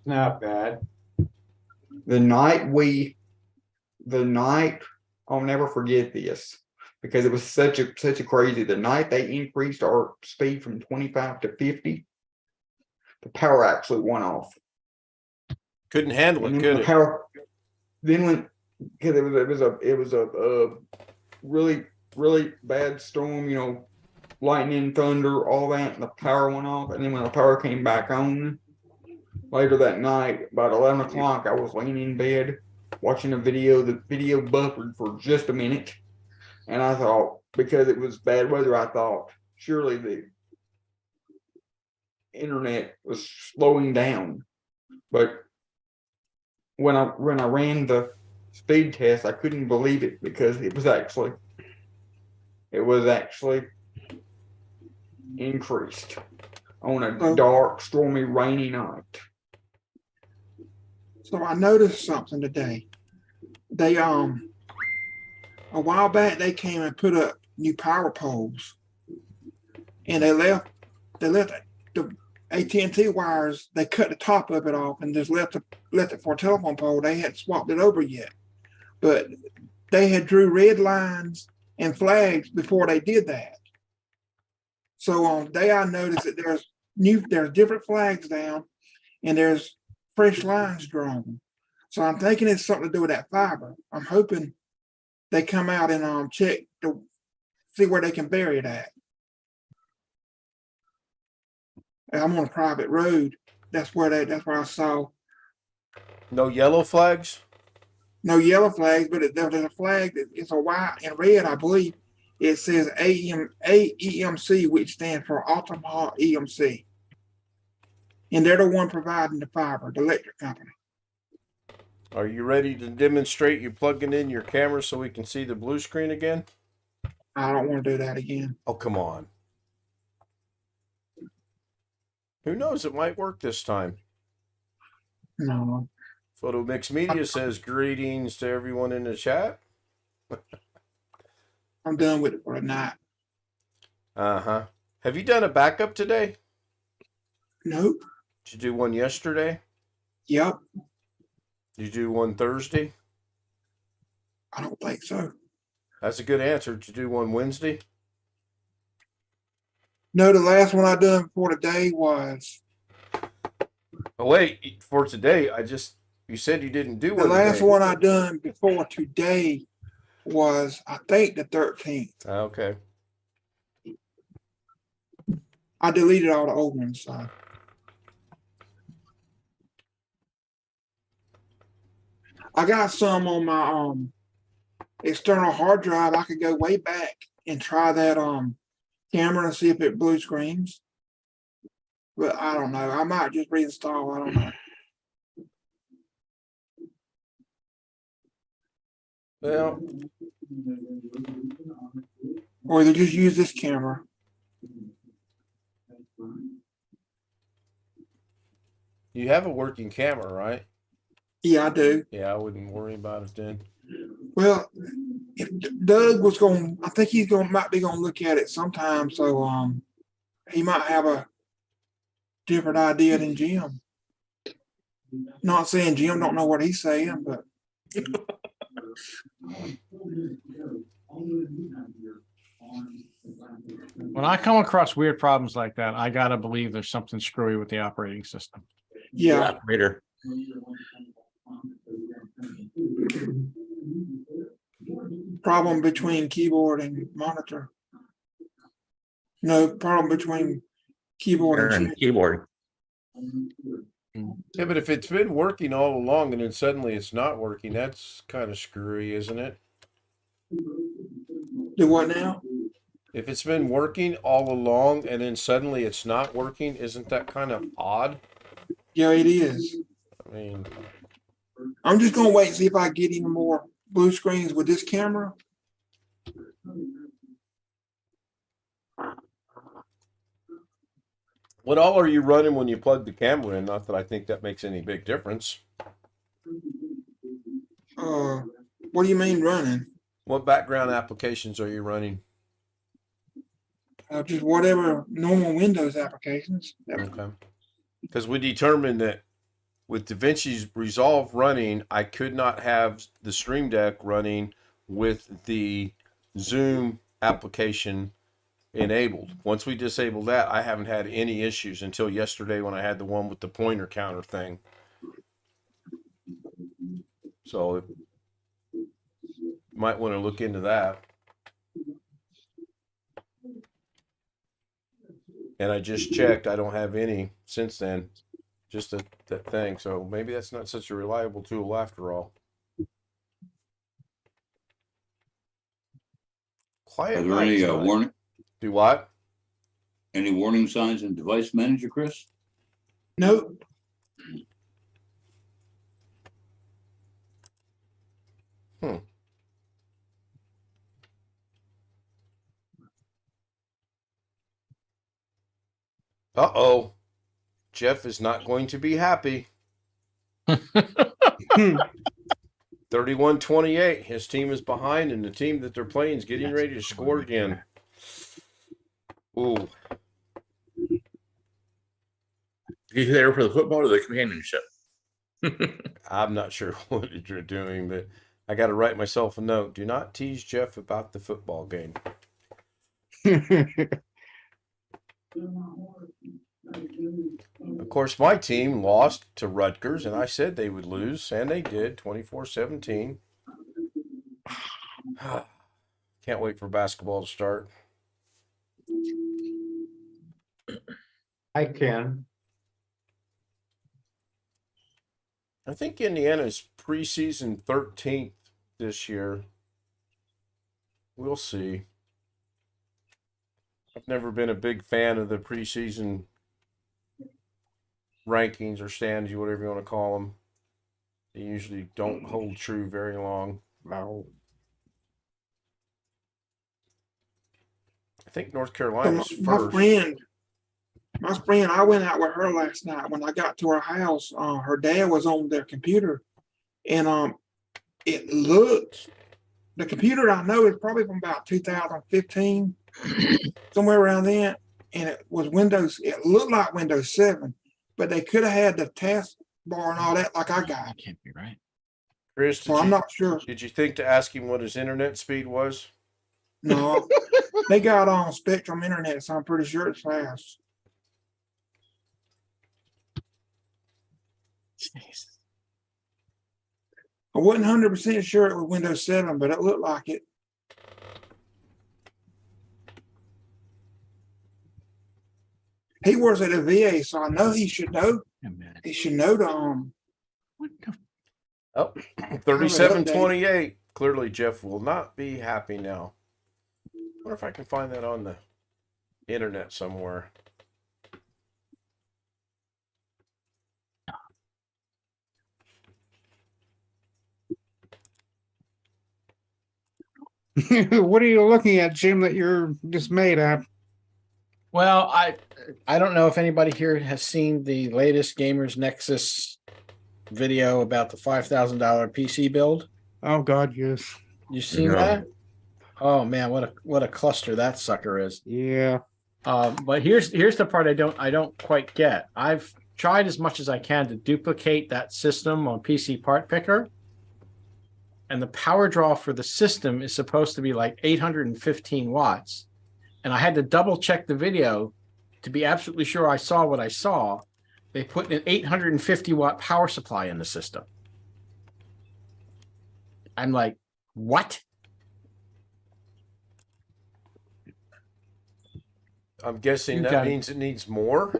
Not bad. The night I'll never forget this, because it was such a crazy. The night they increased our speed from 25 to 50, the power actually went off. Couldn't handle it, And could the it? power then went, because it was a really bad storm, lightning, thunder, all that, and the power went off. And then when the power came back on later that night, about 11 o'clock, I was laying in bed watching a video. The video buffered for just a minute, and I thought, because it was bad weather, I thought surely the internet was slowing down. But when I ran the speed test, I couldn't believe it, because it was actually increased on a dark, stormy, rainy night. So I noticed something today. they a while back they came and put up new power poles, and they left the AT&T wires. They cut the top of it off and just left it for a telephone pole. They hadn't swapped it over yet, but they had drew red lines and flags before they did that. So on day I noticed that there's different flags down, and there's fresh lines drawn. So I'm thinking it's something to do with that fiber. I'm hoping they come out and check to see where they can bury it at. And I'm on a private road. That's where I saw No yellow flags? no yellow flags, but there's a flag that it's a white and red, I believe. It says AEMC, which stands for Altamont EMC. And they're the one providing the fiber, the electric company. Are you ready to demonstrate you plugging in your camera so we can see the blue screen again? I don't want to do that again. Oh, come on. Who knows? It might work this time. No. Photo Mix Media says greetings to everyone in the chat. I'm done with it for tonight. Uh-huh. Have you done a backup today? Nope. Did you do one yesterday? Yep. Did you do one Thursday? I don't think so. That's a good answer. Did you do one Wednesday? No, the last one I done for today was Oh, wait. For today, you said you didn't do the one last today. one I done before today was, I think, the 13th. Okay. I deleted all the old ones. So. I got some on my external hard drive. I could go way back and try that camera and see if it blue screens. But I don't know. I might just reinstall. I don't know. Well, Or either just use this camera. you have a working camera, right? Yeah, I do. Yeah, I wouldn't worry about it then. Well, if Doug was going, I think might be going to look at it sometime. So he might have a different idea than Jim. Not saying Jim don't know what he's saying, but When I come across weird problems like that, I gotta believe there's something screwy with the operating system. yeah. Operator. Problem between keyboard and monitor. No problem between keyboard and And keyboard. Yeah, but if it's been working all along and then suddenly it's not working, that's kind of screwy, isn't it? Do what now? If it's been working all along and then suddenly it's not working, isn't that kind of odd? Yeah, it is. I mean, I'm just gonna wait and see if I get even more blue screens with this camera. what all are you running when you plug the camera in? Not that I think that makes any big difference. What do you mean running? What background applications are you running? Just whatever normal Windows applications. Okay. Because we determined that with DaVinci's Resolve running, I could not have the Stream Deck running with the Zoom application enabled. Once we disabled that, I haven't had any issues until yesterday when I had the one with the pointer counter thing. So you might want to look into that. And I just checked. I don't have any since then. Just that thing. So maybe that's not such a reliable tool after all. Quiet Are there night any tonight. warning, Do what? any warning signs in Device Manager, Chris? Nope. Uh-oh. Jeff is not going to be happy. 31-28. His team is behind, and the team that they're playing is getting ready to score again. Ooh. You there for the football or the companionship? I'm not sure what you're doing, but I got to write myself a note. Do not tease Jeff about the football game. Of course, my team lost to Rutgers, and I said they would lose, and they did, 24-17. Can't wait for basketball to start. I can. I think Indiana's preseason 13th this year. We'll see. I've never been a big fan of the preseason rankings or standings, whatever you want to call them. They usually don't hold true very long. No. I think North Carolina's My first. friend, I went out with her last night. When I got to her house, her dad was on their computer, and it looked. The computer I know is probably from about 2015, somewhere around then, and it was Windows. It looked like Windows 7, but they could have had the task bar and all that like I got. That can't be right. Chris, So I'm not sure. Did you think to ask him what his internet speed was? No, they got on Spectrum Internet, so I'm pretty sure it's fast. I wasn't 100% sure it was Windows 7, but it looked like it. He works at a VA, so I know he should know. He should know to What the? Oh, 37-28. Clearly, Jeff will not be happy now. I wonder if I can find that on the internet somewhere. What are you looking at, Jim, that you're dismayed at? Well, I don't know if anybody here has seen the latest Gamers Nexus video about the $5,000 PC build. Oh God, yes. You seen No. that? Oh man, what a cluster that sucker is. Yeah. But here's the part I don't quite get. I've tried as much as I can to duplicate that system on PC Part Picker, and the power draw for the system is supposed to be like 815 watts. And I had to double check the video to be absolutely sure I saw what I saw. They put an 850 watt power supply in the system. I'm like, what? I'm guessing that means it needs more.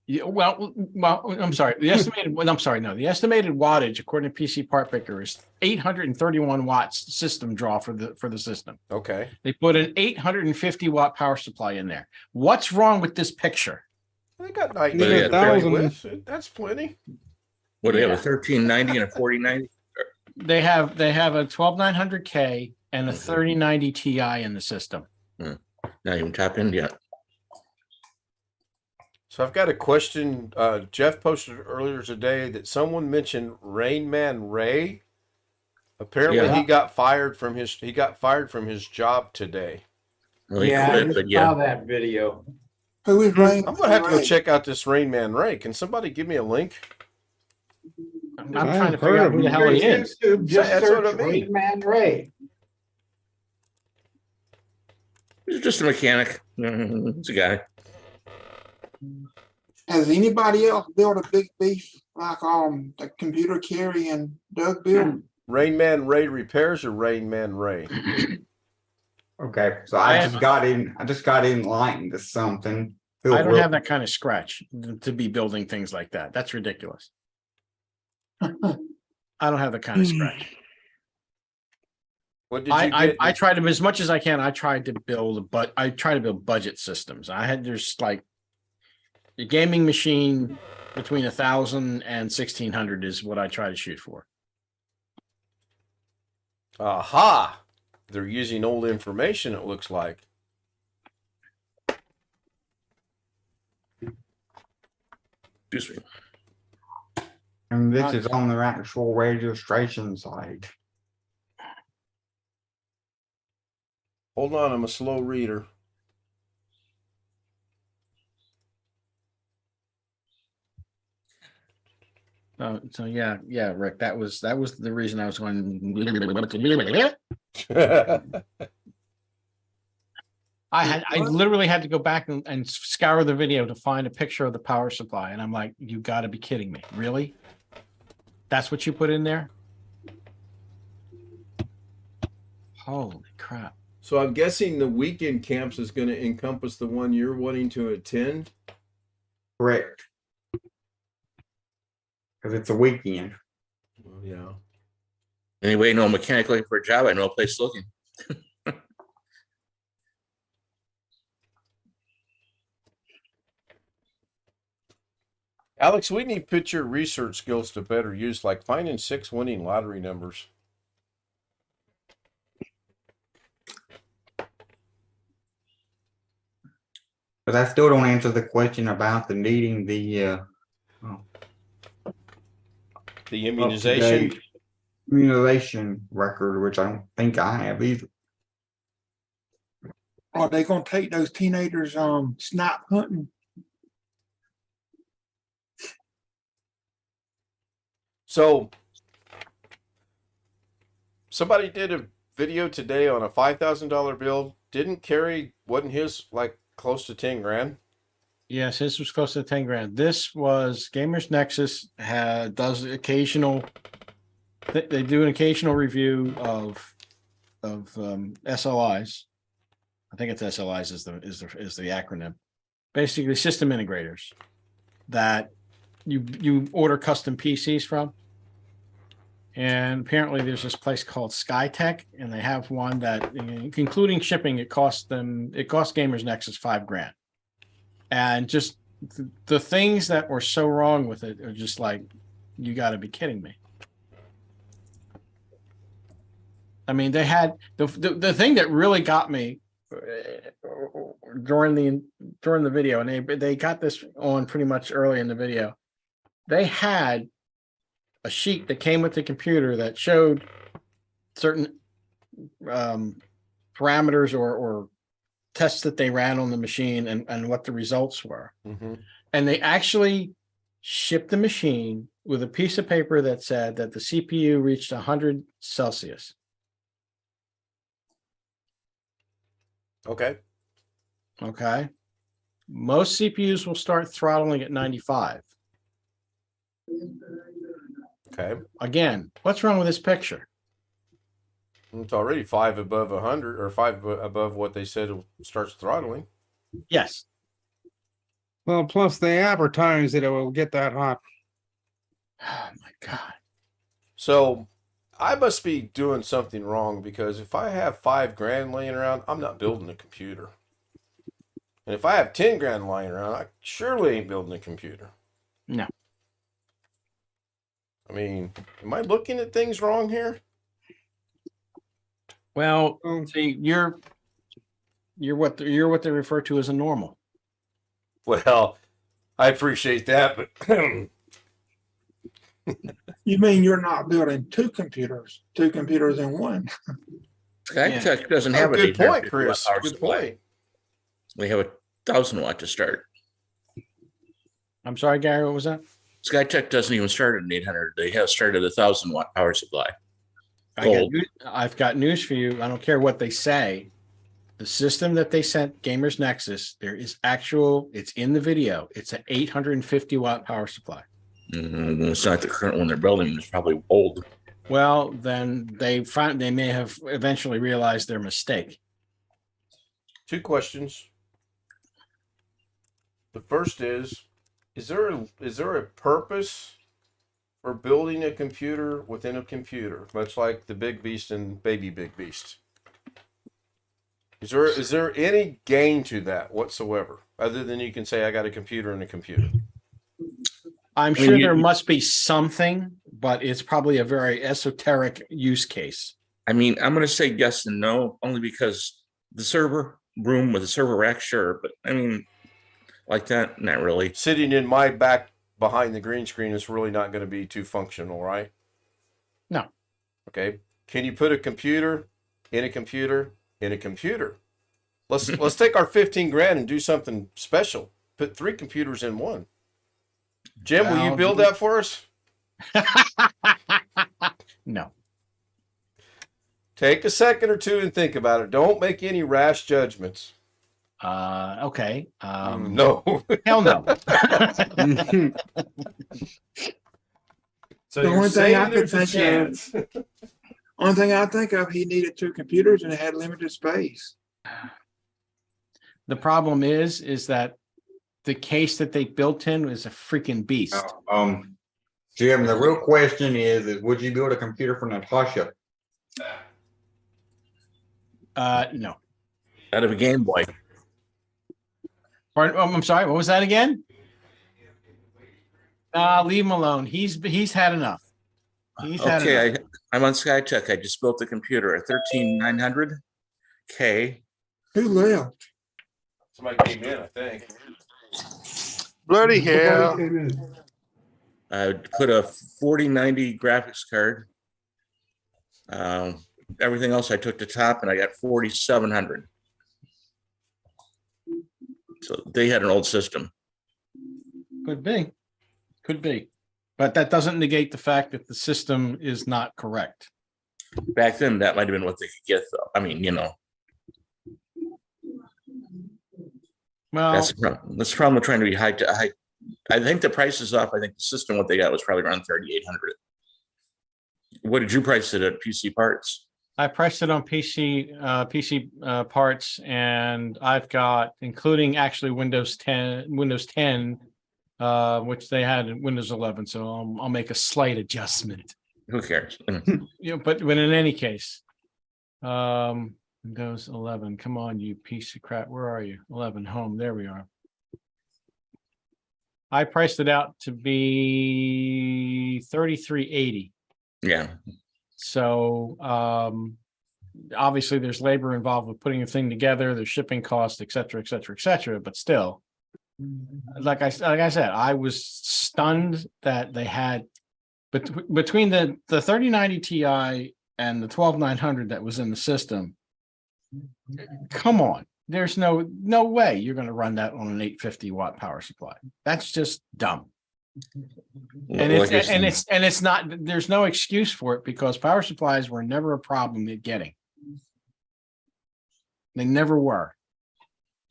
Yeah, well, I'm sorry. The estimated wattage according to PC Part Picker is 831 watts system draw for the system. Okay. They put an 850 watt power supply in there. What's wrong with this picture? They got 19 Yeah, to play 1,000. with. That's plenty. What do they have, a 1390 and a 4090? They have a 12900K and a 3090 Ti in the system. Not even tapped in yet. So I've got a question. Jeff posted earlier today that someone mentioned Rain Man Ray. Apparently, Yeah. he got fired from his job today. Well, he Yeah, quit, I but saw yeah. that video. Who is Rain? I'm gonna have to go check out this Rain Man Ray. Can somebody give me a link? I'm I trying to haven't figure heard out of who the him. hell he is. YouTube, just That's what search I mean. Rain Man Ray. He's just a mechanic. It's a guy. Has anybody else built a big beast like the computer Carrie and Doug built? Rain Man Ray repairs or Rain Man Ray? Okay, so I just got enlightened to something. I don't have that kind of scratch to be building things like that. That's ridiculous. I don't have the kind of scratch. What did you get? I tried to, as much as I can, I try to build budget systems. There's like a gaming machine between 1,000 and 1,600 is what I try to shoot for. Aha! They're using old information, it looks like. Excuse me. And this is on their actual registration site. Hold on, I'm a slow reader. So yeah, Rick, that was the reason I was going. I literally had to go back and scour the video to find a picture of the power supply, and I'm like, you got to be kidding me, really? That's what you put in there? Holy crap! So I'm guessing the weekend camps is going to encompass the one you're wanting to attend. Correct. Because it's a weekend. Well, yeah. Anyway, no mechanic looking for a job. I know a place looking. Alex, we need to put your research skills to better use, like finding 6 winning lottery numbers. But I still don't answer the question about the needing the immunization. up-to-date immunization record, which I don't think I have either. Are they gonna take those teenagers snipe hunting? So somebody did a video today on a $5,000 bill. Wasn't his like close to 10 grand? Yes, this was close to 10 grand. This was Gamers Nexus does occasional. They do an occasional review of SLIs. I think it's SLIs is the acronym. Basically, system integrators that you order custom PCs from. And apparently there's this place called SkyTech, and they have one that, including shipping, it cost Gamers Nexus $5 grand. And just the things that were so wrong with it are just like, you got to be kidding me. I mean, they had the thing that really got me during the video, and they got this on pretty much early in the video. They had a sheet that came with the computer that showed certain parameters or tests that they ran on the machine and what the results were. Mm-hmm. And they actually shipped the machine with a piece of paper that said that the CPU reached 100 Celsius. Okay. Okay. Most CPUs will start throttling at 95. Okay. Again, what's wrong with this picture? It's already 5 above 100 or 5 above what they said it starts throttling. Yes. Well, plus they advertise that it will get that hot. Oh my God. So I must be doing something wrong, because if I have 5 grand laying around, I'm not building a computer. And if I have 10 grand lying around, I surely ain't building a computer. No. I mean, am I looking at things wrong here? Well, see, you're what they refer to as a normal. Well, I appreciate that, but You mean you're not building two computers in one? SkyTech doesn't have a good point, 850 Chris. watt power Good supply. point. They have 1,000 watt to start. I'm sorry, Gary, what was that? SkyTech doesn't even start at an 800. They have started 1,000 watt power supply. I've got news for you. I don't care what they say. The system that they sent Gamers Nexus, it's in the video. It's an 850 watt power supply. It's not the current one they're building. It's probably old. Well, then they may have eventually realized their mistake. 2 questions. The first is there a purpose for building a computer within a computer, much like the Big Beast and Baby Big Beast? Is there any gain to that whatsoever, other than you can say I got a computer and a computer? I'm sure there must be something, but it's probably a very esoteric use case. I mean, I'm going to say yes and no, only because the server room with a server rack, sure, but I mean, like that, not really. Sitting in my back behind the green screen is really not going to be too functional, right? No. Okay. Can you put a computer in a computer in a computer? Let's take our 15 grand and do something special. Put 3 computers in one. Jim, will you build that for us? No. Take a second or two and think about it. Don't make any rash judgments. Okay. No. Hell no. So The you're only thing I saying could there's a think chance. Only thing I think of, he needed 2 computers and it had limited space. The problem is that the case that they built in was a freaking beast. Jim, the real question is would you build a computer for Natasha? No. Out of a Game Boy. Pardon, I'm sorry. What was that again? Leave him alone. He's had enough. He's had enough. Okay, I'm on SkyTech. I just built a computer, a 13900K. Who left? Somebody came in, I think. Bloody hell. Nobody came in. I put a 4090 graphics card. Everything else I took to top, and I got 4700. So they had an old system. Could be. But that doesn't negate the fact that the system is not correct. Back then, that might have been what they could get, though. I mean, Well, that's the problem. That's the problem with trying to be high. I think the price is off. I think the system, what they got, was probably around 3,800. What did you price it at PC Parts? I priced it on PC parts, and I've got, including actually Windows 10, which they had in Windows 11. So I'll make a slight adjustment. Who cares? But in any case, Windows 11. Come on, you piece of crap. Where are you? 11 home. There we are. I priced it out to be $3,380. Yeah. So obviously there's labor involved with putting a thing together, there's shipping costs, et cetera, et cetera, et cetera. But still, like I said, I was stunned that they had between the 3090 Ti and the 12900 that was in the system. Come on, there's no way you're going to run that on an 850 watt power supply. That's just dumb. And it's not, there's no excuse for it because power supplies were never a problem at getting. They never were.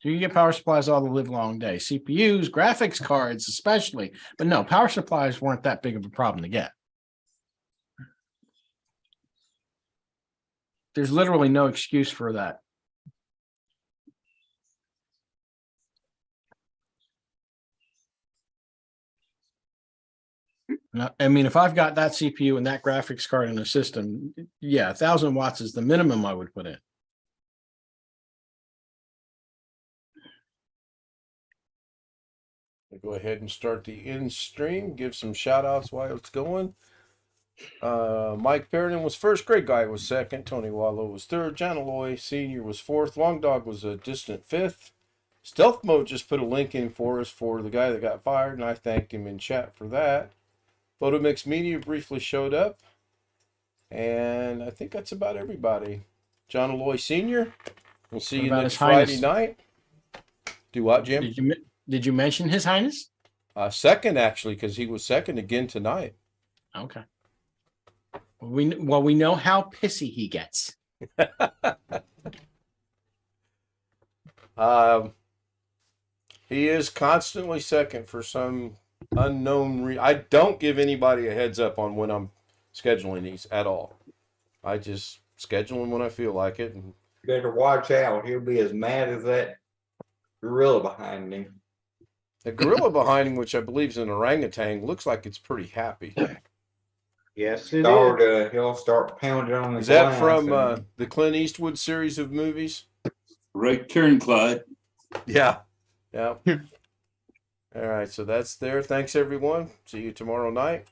So you get power supplies all the live long day, CPUs, graphics cards, especially, but no, power supplies weren't that big of a problem to get. There's literally no excuse for that. I mean, if I've got that CPU and that graphics card in the system, yeah, 1,000 watts is the minimum I would put in. I'll go ahead and start the end stream, give some shout outs while it's going. Mike Perrinan was first, Great Guy was second, Tony Wallow was third, John Aloy Sr. was fourth, Long Dog was a distant fifth. Stealth Mode just put a link in for us for the guy that got fired, and I thanked him in chat for that. Photomix Media briefly showed up, and I think that's about everybody. John Aloy Sr., we'll see you next Friday night. Do what, Jim? Did you mention His Highness? Second, actually, because he was second again tonight. Okay. We know how pissy he gets. He is constantly second for some unknown I don't give anybody a heads up on when I'm scheduling these at all. I just schedule them when I feel like it. And You better watch out. He'll be as mad as that gorilla behind him. the gorilla behind him, which I believe is an orangutan, looks like it's pretty happy. Yes, it is. He'll start pounding on the Is that glass from and- the Clint Eastwood series of movies? Right turn, Clyde. Yeah. Yeah. All right, so that's there. Thanks, everyone. See you tomorrow night.